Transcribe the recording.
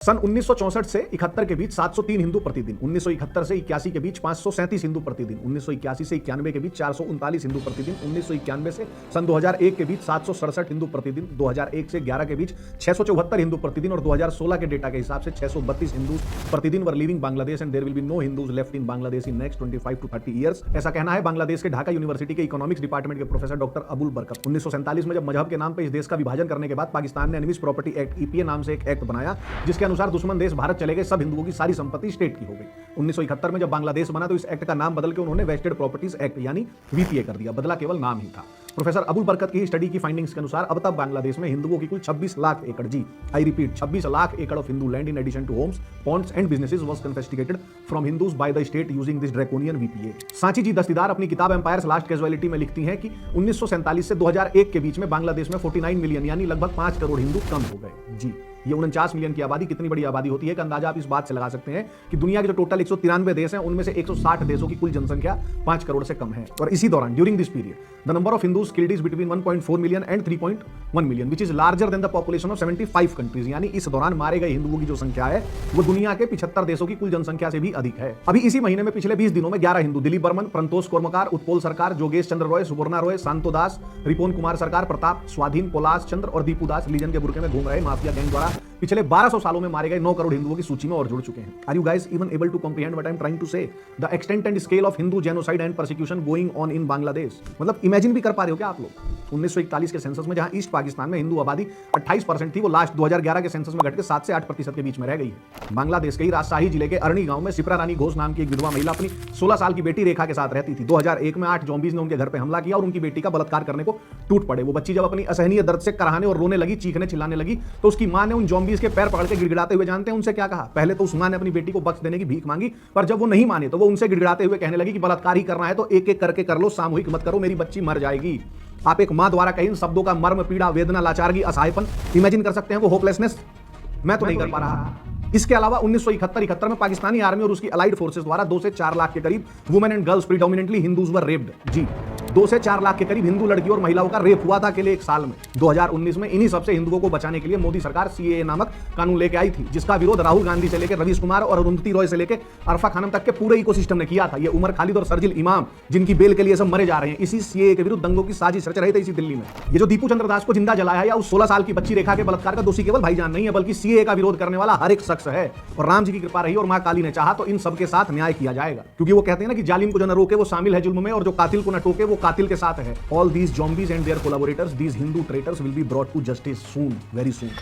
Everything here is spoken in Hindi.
सन 1964 से 71 के बीच 703 हिंदू प्रतिदिन, 1971 से 81 के बीच 537 हिंदू प्रतिदिन, 1981 से 91 के बीच 439 हिंदू प्रतिदिन, 1991 से सन 2001 के बीच 767 हिंदू प्रतिदिन, 2001 से 11 के बीच 674 हिंदू प्रतिदिन और 2016 के डेटा के हिसाब से 632 हिंदू प्रतिदिन were leaving Bangladesh and there will be no Hindus left in Bangladesh in next 25 to 30 years. ऐसा कहना है बांग्लादेश के ढाका यूनिवर्सिटी के इकोनॉमिक्स डिपार्टमेंट के प्रोफेसर डॉक्टर अबुल बरकत। 1947 में जब मजहब के नाम पर इस देश का विभाजन करने के बाद पाकिस्तान ने एनिमीज प्रॉपर्टी एक्ट ईपीए नाम से एक एक्ट बनाया, जिसके अनुसार दुश्मन देश भारत चले गए सब हिंदुओं की सारी संपत्ति स्टेट की हो गई। 1971 में जब बांग्लादेश बना तो इस एक्ट का नाम बदल के उन्होंने वेस्टेड प्रॉपर्टीज एक्ट यानी वीपीए कर दिया, बदला केवल नाम ही था। प्रोफेसर अबुल बरकत की स्टडी की फाइंडिंग्स के अनुसार अब तक बांग्लादेश में हिंदुओं की कुल 26 लाख एकड़ आई रिपीट 26 लाख एकड़ of Hindu land in addition to homes, ponds and businesses was confiscated from Hindus by the state using this draconian VPA. Sanchi G Dastidar अपनी किताब एम्पायर्स लास्ट कैजुअलिटी में लिखती हैं कि 1947 से 2001 के बीच में बांग्लादेश में 49 मिलियन यानी लगभग 5 करोड़ हिंदू कम हो गए। जी, ये 49 मिलियन की आबादी कितनी बड़ी आबादी होती है कि अंदाजा आप इस बात से लगा सकते हैं कि दुनिया के जो टोटल 193 देश हैं उनमें से 160 देशों की कुल जनसंख्या 5 करोड़ से कम है। और इसी दौरान during this period the number of Hindus killed is between 1.4 million and 3.1 million which is larger than the population of 75 countries. यानी इस दौरान मारे गए हिंदुओं की जो संख्या है वो दुनिया के 75 देशों की कुल जनसंख्या से भी अधिक है। अभी इसी महीने में पिछले 20 दिनों में 11 हिंदू दिलीप बर्मन, प्रंतोष कोर्मकार, उत्पोल सरकार, जोगेश चंद्र रॉय, सुवर्णा रॉय, शांतो दास, रिपोन कुमार सरकार, प्रताप स्वाधीन, पोलास चंद्र और दीपू दास लीजन के बुरके में घूम रहे माफिया गैंग द्वारा पिछले 1200 सालों में मारे गए 9 करोड़ हिंदुओं की सूची में और जुड़ चुके हैं। Are you guys even able to comprehend what I'm trying to say? The extent and scale of Hindu genocide and persecution going on in Bangladesh। मतलब इमेजिन भी कर पा रहे हो क्या आप लोग? 1941 के सेंसस में जहां ईस्ट पाकिस्तान में हिंदू आबादी 28% थी, वो लास्ट 2011 के सेंसस में घट के 7 से 8% के बीच में रह गई है। बांग्लादेश के ही राजशाही जिले के अरनी गांव में सिप्रा रानी घोष नाम की एक विधवा महिला अपनी 16 साल की बेटी रेखा के साथ रहती थी। 2001 में 8 ज़ॉम्बीज ने उनके घर पे हमला किया और उनकी बेटी का बलात्कार करने को टूट पड़े। वो बच्ची जब अपनी असहनीय दर्द से कराहने और रोने लगी, चीखने चिल्लाने लगी, तो उसकी मां ने उन ज़ॉम्बीज के पैर पकड़ के गिड़गिड़ाते हुए जानते हैं उनसे क्या कहा? पहले तो उस मां ने अपनी बेटी को बख्श देने की भीख मांगी, पर जब वो नहीं माने तो वो उनसे गिड़गिड़ाते हुए कहने लगी कि बलात्कार ही करना है तो एक एक करके कर लो, सामूहिक मत करो, मेरी बच्ची मर जाएगी। आप एक मां द्वारा कहे इन शब्दों का मर्म, पीड़ा, वेदना, लाचारगी, असहायपन इमेजिन कर सकते हैं, वो होपलेसनेस मैं तो नहीं कर पा रहा। इसके अलावा 1971 में पाकिस्तानी आर्मी और उसकी अलाइड फोर्सेस द्वारा 2 से 4 लाख के करीब women and girls predominantly Hindus were raped. जी, 2 से 4 लाख के करीब हिंदू लड़कियों और महिलाओं का रेप हुआ था अकेले एक साल में। 2019 में इन्हीं सबसे हिंदुओं को बचाने के लिए मोदी सरकार सीएए नामक कानून लेके आई थी, जिसका विरोध राहुल गांधी से लेकर रवीश कुमार और अरुंधति रॉय से लेकर अरफा खानम तक के पूरे इकोसिस्टम ने किया था। ये उमर खालिद और सरजिल इमाम जिनकी बेल के लिए सब मरे जा रहे हैं, इसी सीएए के विरुद्ध दंगों की साजिश रच रहे थे इसी दिल्ली में। ये जो दीपू चंद्र दास को जिंदा जलाया या उस 16 साल की बच्ची रेखा के बलात्कार का दोषी केवल भाईजान नहीं है, बल्कि सीएए का विरोध करने वाला हर एक शख्स है। और राम जी की कृपा रही और मां काली ने चाहा तो इन सबके साथ न्याय किया जाएगा, क्योंकि वो कहते हैं ना कि जालिम को जो न रोके वो शामिल है जुल्म में, और जो कातिल को न टोके वो कातिल के साथ है। All these zombies and their collaborators, these Hindu traitors will be brought to justice soon, very soon।